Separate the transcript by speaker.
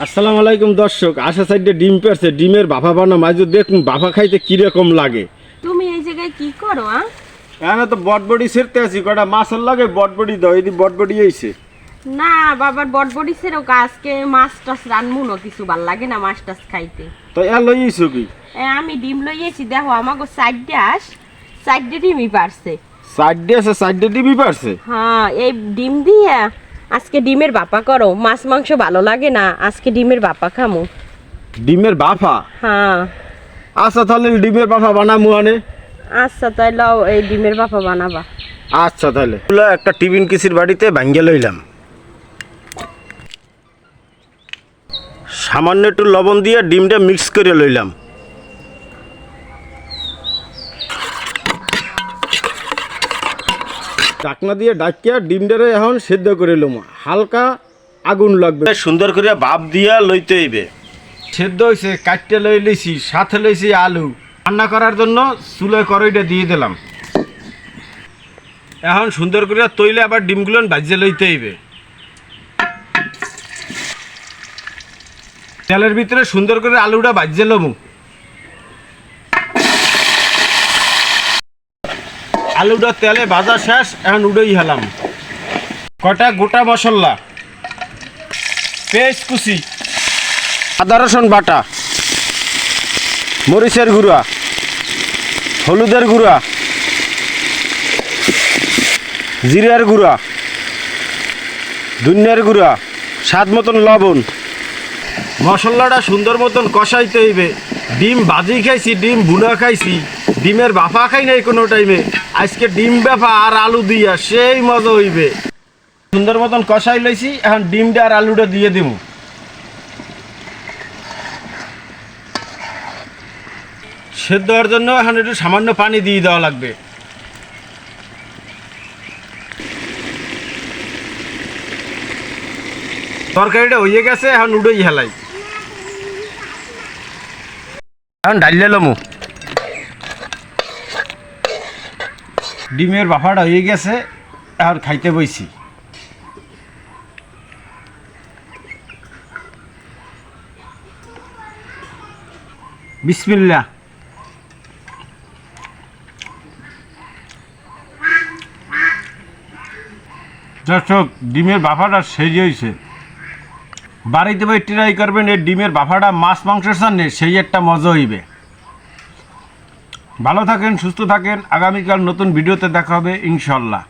Speaker 1: আসসালামু আলাইকুম দর্শক, আশা সাইডে ডিম পেড়ছে, ডিমের বাফা বানাম। আজ দেখুন বাফা খাইতে কিরকম লাগে।
Speaker 2: তুমি এই জায়গায় কি করো?
Speaker 1: আমি তো বটবডি ছেড়তে আছি, কটা মাছের লাগে বটবডি দাও, এই বটবডি হয়েছে
Speaker 2: না বাবার বটবডি ছেড়েও আজকে মাছ টাছ রানমুনো কিছু ভাল লাগে না মাছ টাছ খাইতে।
Speaker 1: তো এ লইছো কি?
Speaker 2: আমি ডিম লইয়েছি, দেখো আমাকে সাইডে ডিমই পারছে।
Speaker 1: সাইডে আছে, সাইডে ডিমই পারছে।
Speaker 2: হ্যাঁ, এই ডিম দিয়ে আজকে ডিমের বাপা করো। মাছ মাংস ভালো লাগে না, আজকে ডিমের বাপা খামু।
Speaker 1: ডিমের বাফা?
Speaker 2: হ্যাঁ।
Speaker 1: আচ্ছা তাহলে ডিমের বাফা বানামু আনে।
Speaker 2: আচ্ছা তাই লও, এই ডিমের বাপা বানাবা।
Speaker 1: আচ্ছা তাহলে একটা টিফিন কিসির বাড়িতে ভাঙ্গে লইলাম, সামান্য একটু লবণ দিয়ে ডিমটা মিক্স করে লইলাম। ঢাকনা দিয়ে ডাকিয়া ডিমটারে এখন সেদ্ধ করে লম, হালকা আগুন লাগবে, সুন্দর করে ভাপ দিয়া লইতে হইবে। সেদ্ধ হয়েছে, কাটতে লই লইছি, সাথে লইছি আলু। রান্না করার জন্য চুলায় কড়াইটা দিয়ে দিলাম। এখন সুন্দর করে তৈলে আবার ডিমগুলো ভাজিয়ে লইতে হইবে। তেলের ভিতরে সুন্দর করে আলুটা ভাজিয়ে লমু। আলুটা তেলে ভাজা শেষ, এখন উড়েই হেলাম। কটা গোটা মশলা, পেঁয়াজ কুচি, আদা রসুন বাটা, মরিচের গুঁড়া, হলুদের গুঁড়া, জিরার গুঁড়া, ধনিয়ার গুঁড়া, স্বাদ মতন লবণ। মশলাটা সুন্দর মতন কষাইতে হইবে। ডিম ভাজি খাইছি, ডিম ভুনা খাইছি, ডিমের বাফা খাই নাই কোনো টাইমে। আজকে ডিম বাফা আর আলু দিয়া সেই মজা হইবে। সুন্দর মতন কষাই লইছি, এখন ডিমটা আর আলুটা দিয়ে দিব। সেদ্ধ হওয়ার জন্য এখন একটু সামান্য পানি দিয়ে দেওয়া লাগবে। তরকারিটা হয়ে গেছে, এখন উড়েই হেলাই। এখন ডাইলে লমু। ডিমের বাফাটা হয়ে গেছে, এখন খাইতে বইছি। বিসমিল্লাহ। দর্শক, ডিমের বাফাটা সেই হয়েছে। বাড়িতে ভাই ট্রাই করবেন, এই ডিমের বাফাটা মাছ মাংসের সামনে সেই একটা মজা হইবে। ভালো থাকেন, সুস্থ থাকেন। আগামীকাল নতুন ভিডিওতে দেখা হবে ইনশাল্লাহ।